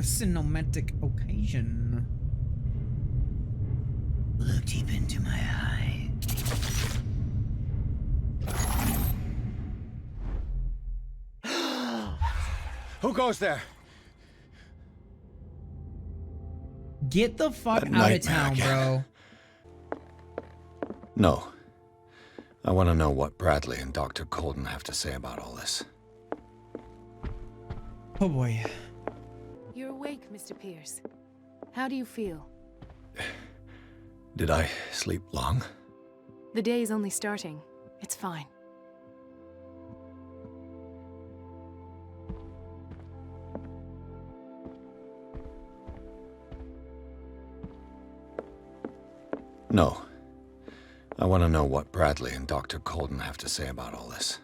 cinematic occasion. Look deep into my eye. Who goes there? Get the fuck That out of nightmare town, again. bro. No. I want to know what Bradley and Dr. Colden have to say about all this. Oh boy. You're awake, Mr. Pierce. How do you feel? Did I sleep long? The day is only starting. It's fine. No. I want to know what Bradley and Dr. Colden have to say about all this.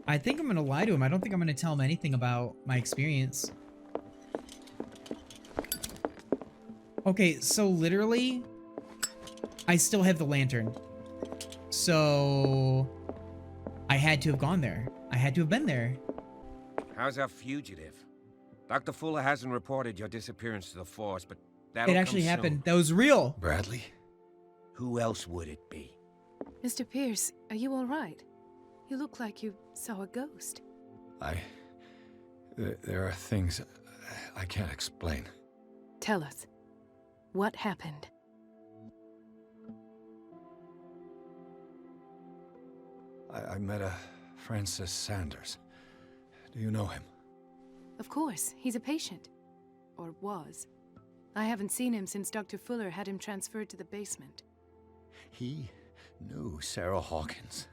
I think I'm gonna lie to him. I don't think I'm gonna tell him anything about my experience. Okay, so literally, I still have the lantern. So I had to have gone there. I had to have been there. How's our fugitive? Dr. Fuller hasn't reported your disappearance to the force, but that'll It actually come happened. soon. That was real. Bradley? Who else would it be? Mr. Pierce, are you all right? You look like you saw a ghost. There are things I can't explain. Tell us. What happened? I met a Francis Sanders. Do you know him? Of course, he's a patient. Or was. I haven't seen him since Dr. Fuller had him transferred to the basement. He knew Sarah Hawkins,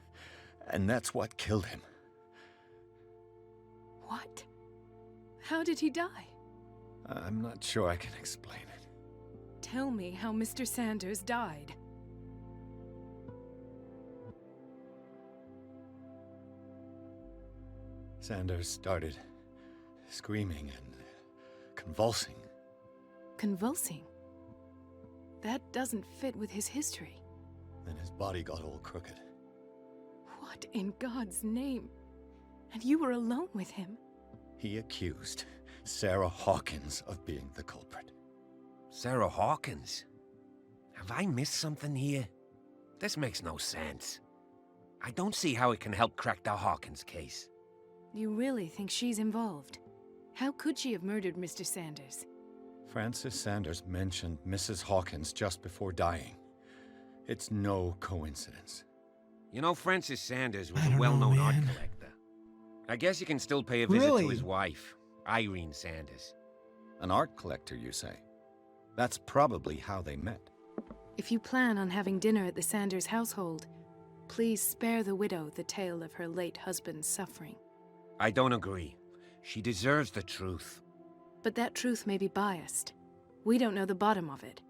and that's what killed him. What? How did he die? I'm not sure I can explain it. Tell me how Mr. Sanders died. Sanders started screaming and convulsing. Convulsing? That doesn't fit with his history. Then his body got all crooked. What in God's name? And you were alone with him? He accused Sarah Hawkins of being the culprit. Sarah Hawkins? Have I missed something here? This makes no sense. I don't see how it can help crack the Hawkins case. You really think she's involved? How could she have murdered Mr. Sanders? Francis Sanders mentioned Mrs. Hawkins just before dying. It's no coincidence. You know, Francis Sanders was I a don't know, well-known art man. collector. I guess you can still pay a visit Really? to his wife, Irene Sanders. An art collector, you say? That's probably how they met. If you plan on having dinner at the Sanders household, please spare the widow the tale of her late husband's suffering. I don't agree. She deserves the truth. But that truth may be biased. We don't know the bottom of it.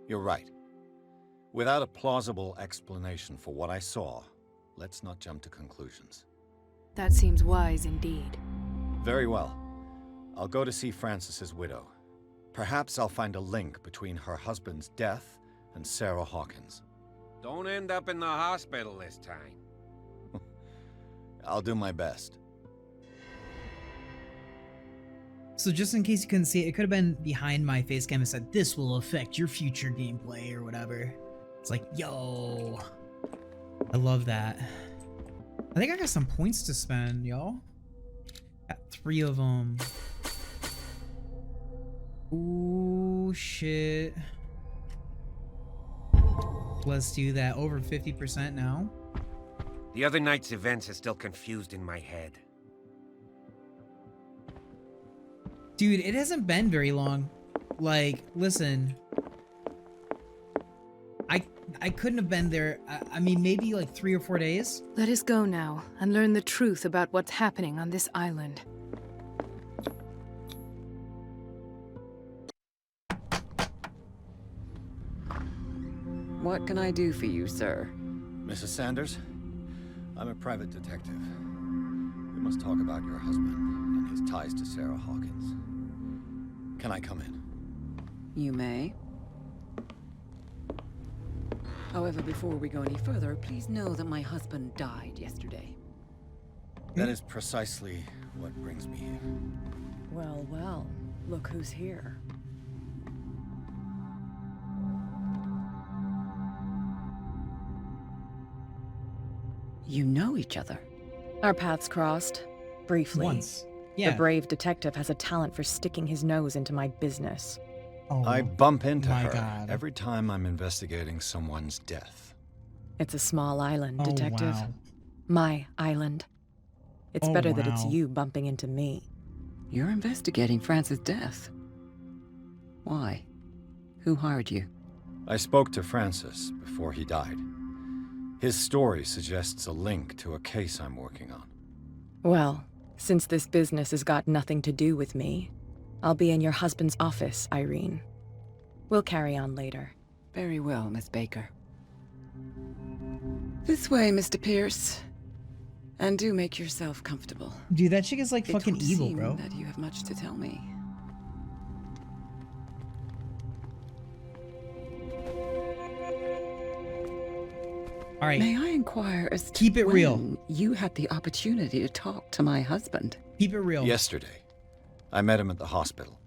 You're right. Without a plausible explanation for what I saw, let's not jump to conclusions. That seems wise indeed. Very well. I'll go to see Francis's widow. Perhaps I'll find a link between her husband's death and Sarah Hawkins. Don't end up in the hospital this time. I'll do my best. So just in case you couldn't see it, it could have been behind my face cam and said, "This will affect your future gameplay," or whatever. It's like, yo. I love that. I think I got some points to spend, y'all. Got 3 of them. Ooh, shit. Let's do that. Over 50% now. The other night's events are still confused in my head. Dude, it hasn't been very long. Like, listen. I couldn't have been there. I mean, maybe like 3 or 4 days. Let us go now and learn the truth about what's happening on this island. What can I do for you, sir? Mrs. Sanders, I'm a private detective. We must talk about your husband and his ties to Sarah Hawkins. Can I come in? You may. However, before we go any further, please know that my husband died yesterday. That is precisely what brings me here. Well, well, look who's here. You know each other. Our paths crossed, briefly. Once. Yeah. The brave detective has a talent for sticking his nose into my business. Oh, I bump into my her God. every time I'm investigating someone's death. It's a small island, Oh, detective. wow. My island. It's Oh, better that it's wow. you bumping into me. You're investigating Francis' death. Why? Who hired you? I spoke to Francis before he died. His story suggests a link to a case I'm working on. Well, since this business has got nothing to do with me, I'll be in your husband's office, Irene. We'll carry on later. Very well, Miss Baker. This way, Mr. Pierce. And do make yourself comfortable. Dude, that chick is like It fucking would evil, seem bro. that you have much to tell me. All right, May I inquire as to Keep it when real. you had the opportunity to talk to my husband? keep it real. Yesterday, I met him at the hospital.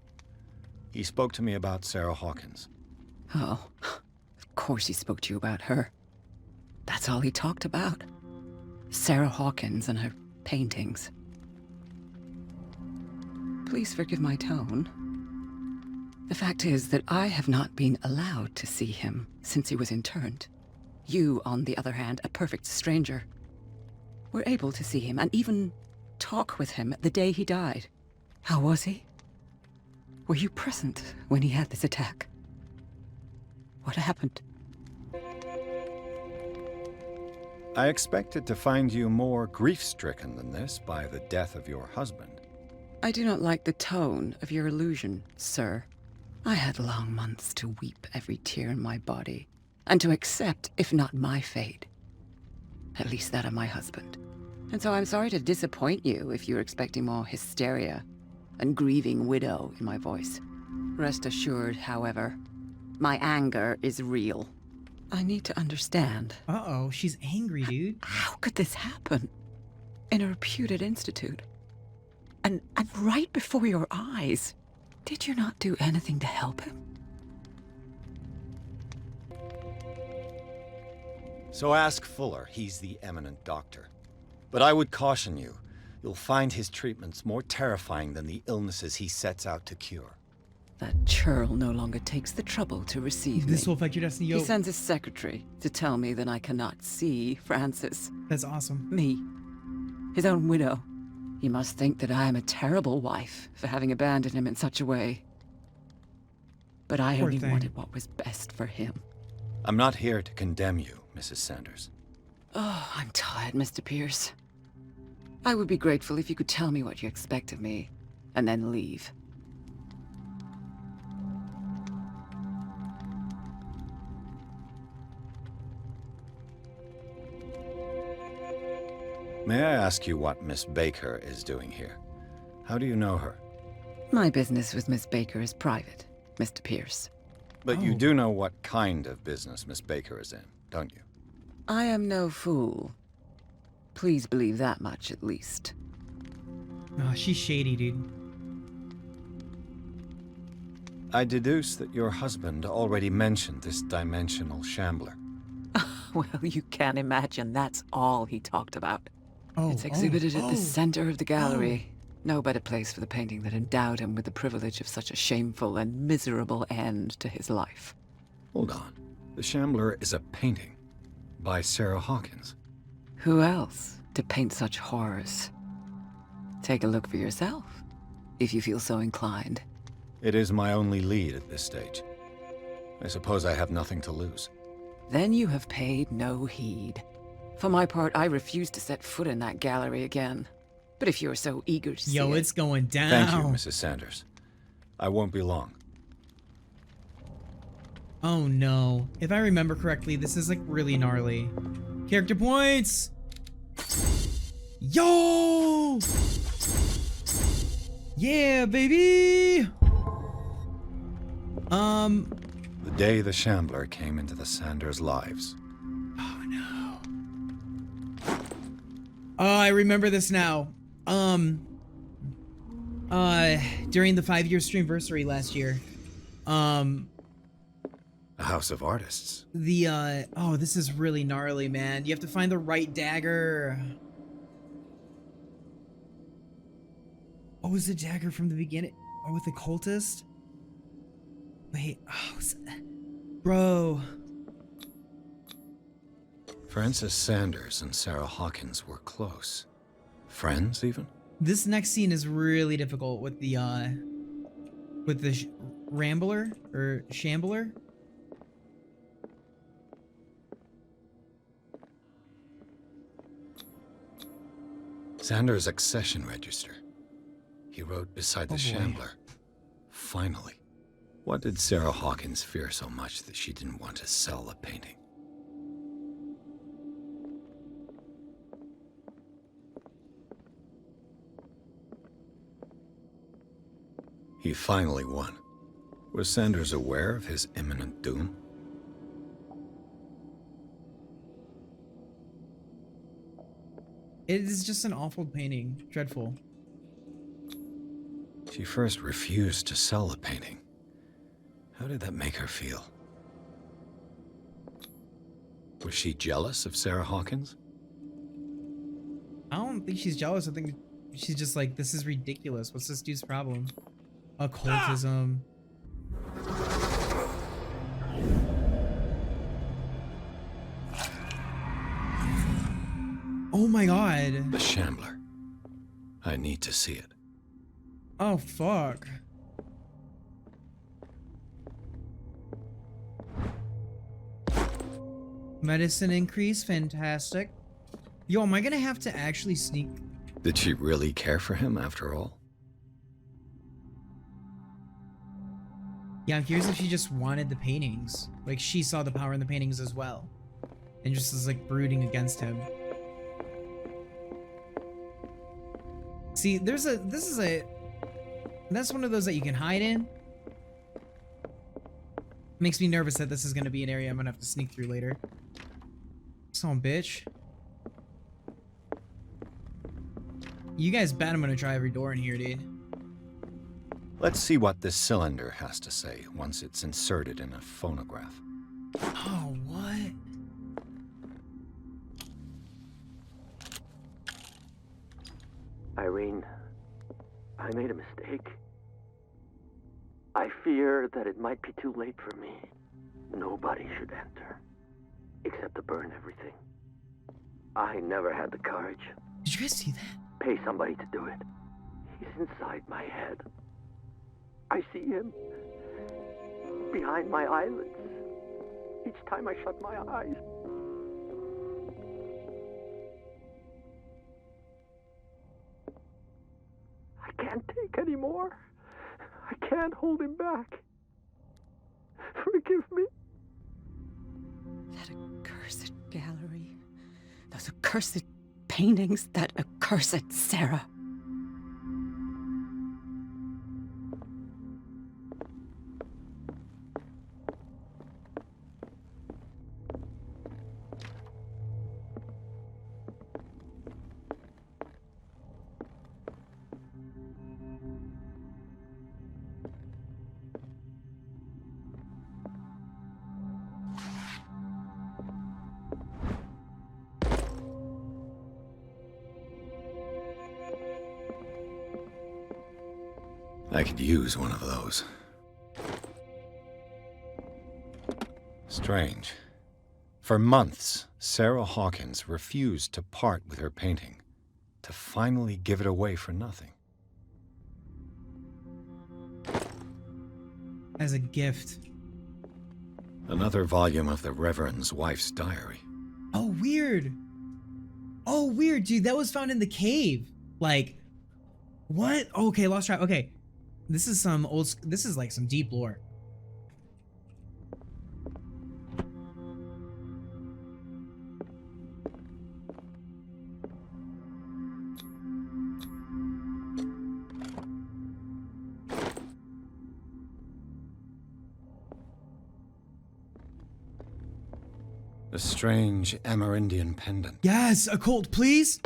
He spoke to me about Sarah Hawkins. Oh, of course he spoke to you about her. That's all he talked about. Sarah Hawkins and her paintings. Please forgive my tone. The fact is that I have not been allowed to see him since he was interned. You, on the other hand, a perfect stranger, were able to see him and even talk with him the day he died. How was he? Were you present when he had this attack? What happened? I expected to find you more grief-stricken than this by the death of your husband. I do not like the tone of your allusion, sir. I had long months to weep every tear in my body, and to accept, if not my fate, at least that of my husband. And so I'm sorry to disappoint you if you're expecting more hysteria and grieving widow in my voice. Rest assured, however, my anger is real. I need to understand. Uh-oh, she's angry, dude. How could this happen? In a reputed institute? And right before your eyes? Did you not do anything to help him? So ask Fuller, he's the eminent doctor. But I would caution you, you'll find his treatments more terrifying than the illnesses he sets out to cure. That churl no longer takes the trouble to receive This me. will affect your destiny, yo. He sends his secretary to tell me that I cannot see Francis. That's awesome. Me. His own widow. He must think that I am a terrible wife for having abandoned him in such a way. But I Poor only thing. wanted what was best for him. I'm not here to condemn you, Mrs. Sanders. Oh, I'm tired, Mr. Pierce. I would be grateful if you could tell me what you expect of me, and then leave. May I ask you what Miss Baker is doing here? How do you know her? My business with Miss Baker is private, Mr. Pierce. But you Oh. do know what kind of business Miss Baker is in, don't you? I am no fool. Please believe that much, at least. Oh, she's shady, dude. I deduce that your husband already mentioned this dimensional shambler. Well, you can imagine that's all he talked about. Oh, It's exhibited at the oh. center of the gallery. No better place for the painting that endowed him with the privilege of such a shameful and miserable end to his life. Hold on. The shambler is a painting by Sarah Hawkins. Who else to paint such horrors? Take a look for yourself, if you feel so inclined. It is my only lead at this stage. I suppose I have nothing to lose. Then you have paid no heed. For my part, I refuse to set foot in that gallery again. But if you're so eager to see Yo, it, it's going down. Thank you, Mrs. Sanders. I won't be long. Oh no. If I remember correctly, this is like really gnarly. Character points! Yo! Yeah, baby! The day the shambler came into the Sanders' lives. Oh no. Oh, I remember this now. During the 5-year streamversary last year, A house of artists. oh, this is really gnarly, man. You have to find the right dagger. Oh, was the dagger from the beginning? Oh, with the cultist? Wait, oh, bro. Francis Sanders and Sarah Hawkins were close. Friends, even? This next scene is really difficult with the Rambler or Shambler. Sanders' accession register. He wrote beside the Oh, boy. Shambler. Finally. What did Sarah Hawkins fear so much that she didn't want to sell the painting? He finally won. Was Sanders aware of his imminent doom? It is just an awful painting. Dreadful. She first refused to sell the painting. How did that make her feel? Was she jealous of Sarah Hawkins? I don't think she's jealous. I think she's just like, this is ridiculous. What's this dude's problem? Occultism. Oh my god. The Shambler. I need to see it. Oh fuck. Medicine increase, fantastic. Yo, am I gonna have to actually sneak? Did she really care for him after all? Yeah, I'm curious if she just wanted the paintings. Like, she saw the power in the paintings as well. And just was, like, brooding against him. See, that's one of those that you can hide in. Makes me nervous that this is gonna be an area I'm gonna have to sneak through later. Son of a bitch. You guys bet I'm gonna try every door in here, dude. Let's see what this cylinder has to say once it's inserted in a phonograph. Oh, what? Irene, I made a mistake. I fear that it might be too late for me. Nobody should enter, except to burn everything. I never had the courage. Did you guys see that? Pay somebody to do it. He's inside my head. I see him behind my eyelids each time I shut my eyes. I can't take any more. I can't hold him back. Forgive me. That accursed gallery. Those accursed paintings. That accursed Sarah. I could use one of those. Strange. For months, Sarah Hawkins refused to part with her painting, to finally give it away for nothing. As a gift. Another volume of the Reverend's wife's diary. Oh, weird. Oh, weird, dude. That was found in the cave. Like, what? Okay, lost track. Okay. This is some old, this is like some deep lore. A strange Amerindian pendant. Yes, occult, please.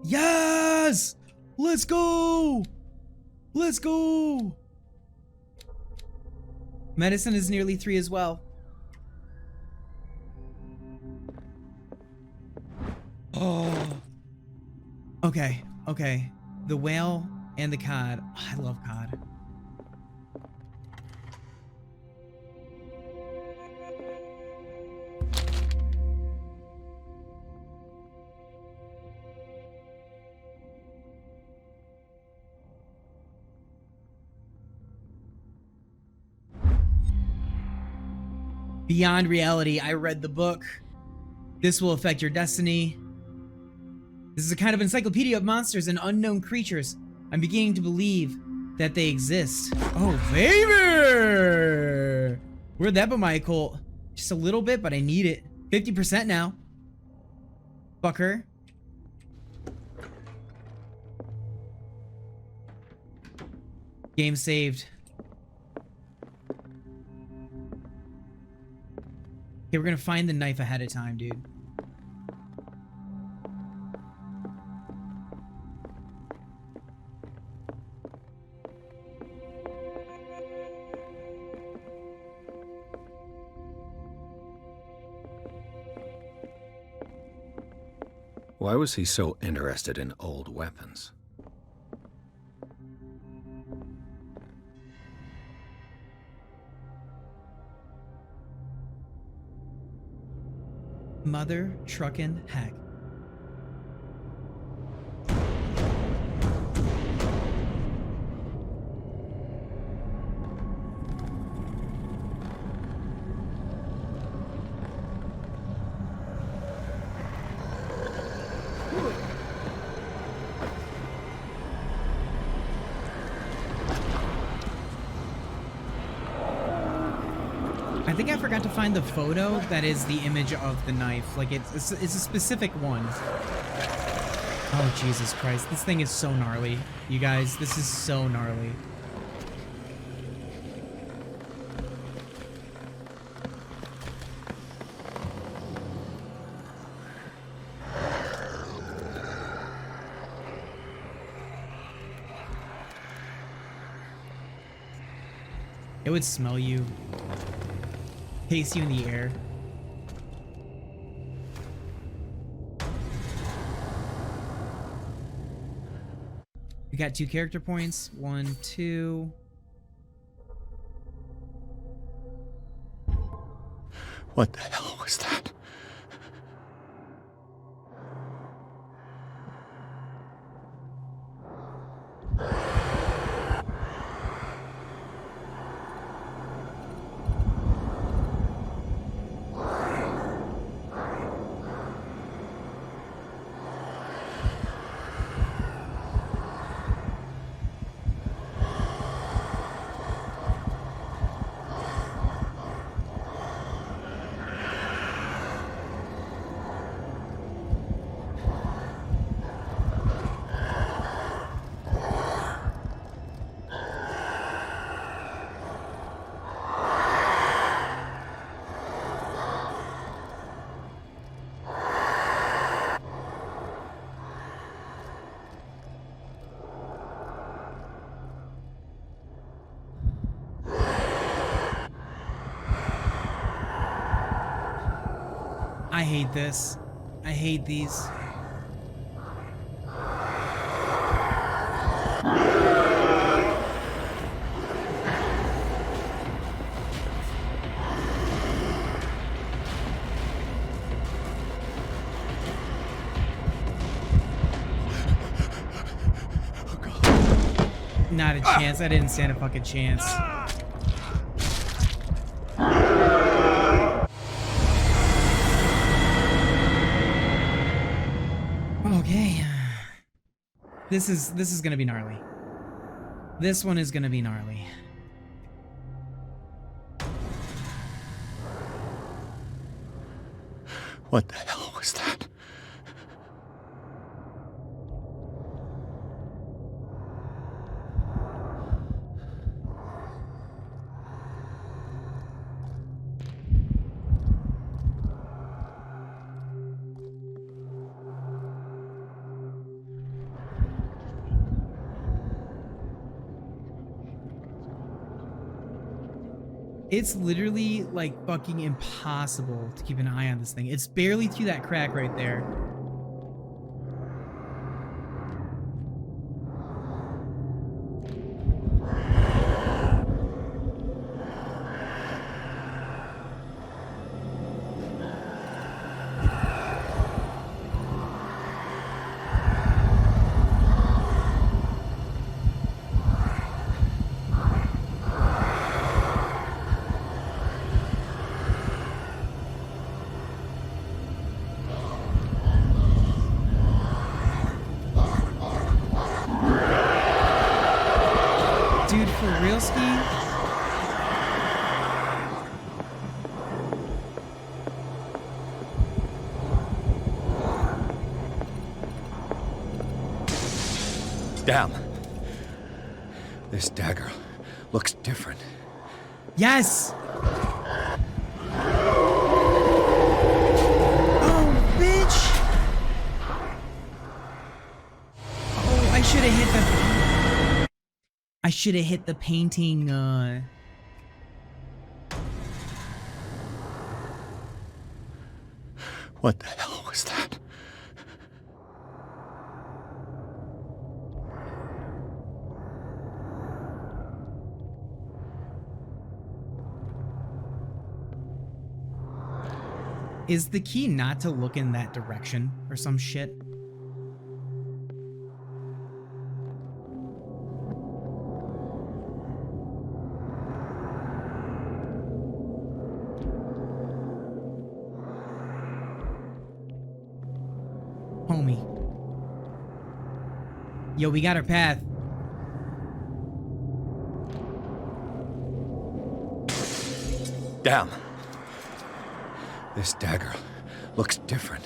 Yes! Let's go! Let's go! Medicine is nearly 3 as well. Oh. Okay, okay. The whale and the cod. Oh, I love cod. Beyond reality, I read the book. This will affect your destiny. This is a kind of encyclopedia of monsters and unknown creatures. I'm beginning to believe that they exist. Oh, favor! Where'd that put my occult? Just a little bit, but I need it. 50% now. Fucker. Game saved. Okay, we're gonna find the knife ahead of time, dude. Why was he so interested in old weapons? Mother truckin' heck. I think I forgot to find the photo that is the image of the knife. Like, it's a specific one. Oh, Jesus Christ. This thing is so gnarly. You guys, this is so gnarly. It would smell you. Taste you in the air. We got 2 character points. 1, 2. What the hell was that? I hate this. I hate these. Not a chance. I didn't stand a fucking chance. Okay. This is gonna be gnarly. This one is gonna be gnarly. What the hell was that? It's literally like fucking impossible to keep an eye on this thing. It's barely through that crack right there. Dude, for real ski? Damn. This dagger looks different. Yes! Oh, bitch! Oh, I should have hit the... I should have hit the painting, What the hell was that? Is the key not to look in that direction or some shit? Homie. Yo, we got our path. Damn. This dagger looks different.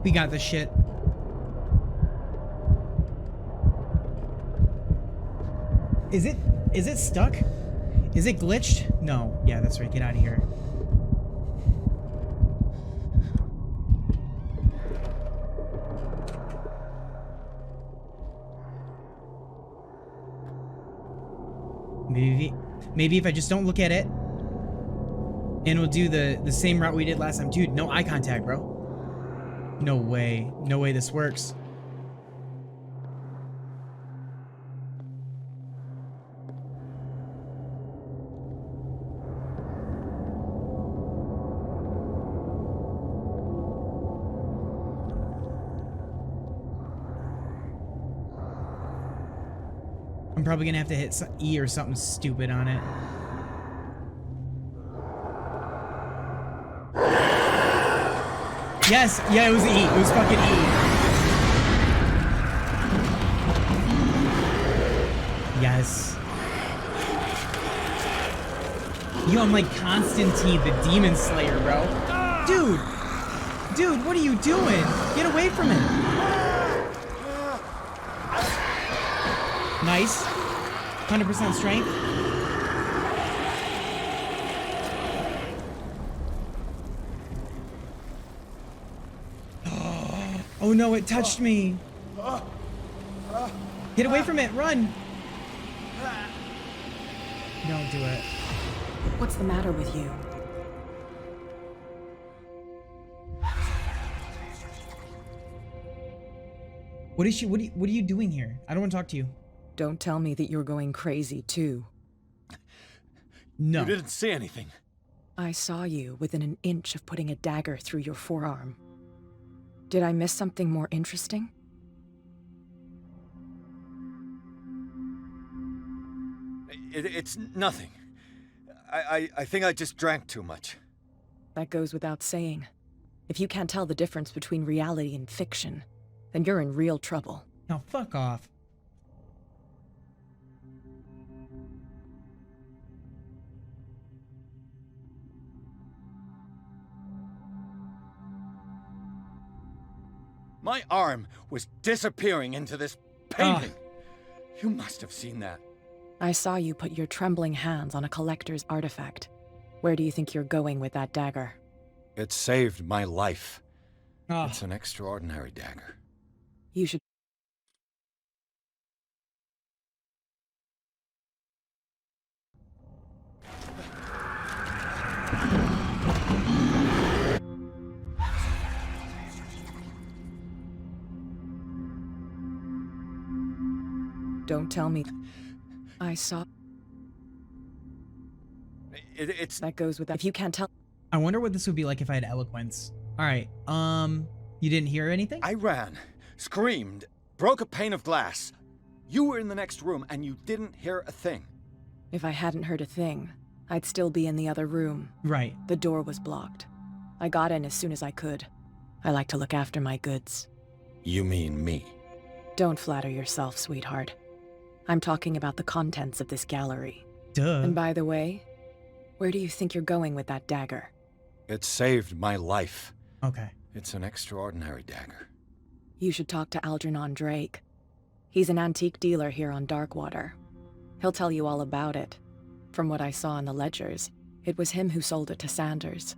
We got this shit. Is it stuck? Is it glitched? No. Yeah, that's right. Get out of here. Maybe if I just don't look at it, and we'll do the same route we did last time. Dude, no eye contact, bro. No way. No way this works. I'm probably gonna have to hit E or something stupid on it. Yes, yeah, it was E. It was fucking E. Yes. Yo, I'm like Constantine, the Demon Slayer, bro. Dude! Dude, what are you doing? Get away from it. Nice. 100% strength. Oh no, it touched me. Get away from it, run. Don't do it. What's the matter with you? What are you doing here? I don't want to talk to you. Don't tell me that you're going crazy, too. No. You didn't see anything. I saw you within an inch of putting a dagger through your forearm. Did I miss something more interesting? It's nothing. I think I just drank too much. That goes without saying. If you can't tell the difference between reality and fiction, then you're in real trouble. Now fuck off. My arm was disappearing into this painting. You must have seen that. I saw you put your trembling hands on a collector's artifact. Where do you think you're going with that dagger? It saved my life. Oh, It's an extraordinary dagger. You should. Don't tell me. I saw. It's That goes with that. If you can't tell. I wonder what this would be like if I had eloquence. All right. You didn't hear anything? I ran, screamed, broke a pane of glass. You were in the next room and you didn't hear a thing. If I hadn't heard a thing, I'd still be in the other room. Right. The door was blocked. I got in as soon as I could. I like to look after my goods. You mean me? Don't flatter yourself, sweetheart. I'm talking about the contents of this gallery. Duh. And by the way, where do you think you're going with that dagger? It saved my life. Okay. It's an extraordinary dagger. You should talk to Algernon Drake. He's an antique dealer here on Darkwater. He'll tell you all about it. From what I saw in the ledgers, it was him who sold it to Sanders.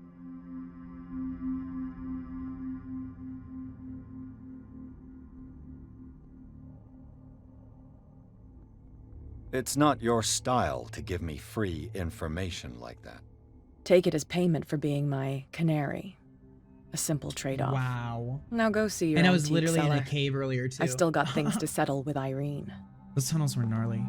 It's not your style to give me free information like that. Take it as payment for being my canary. A simple trade-off. Wow. Now go see your And I was antique literally in seller. a cave earlier too. I still got things to settle with Irene. Those tunnels were gnarly.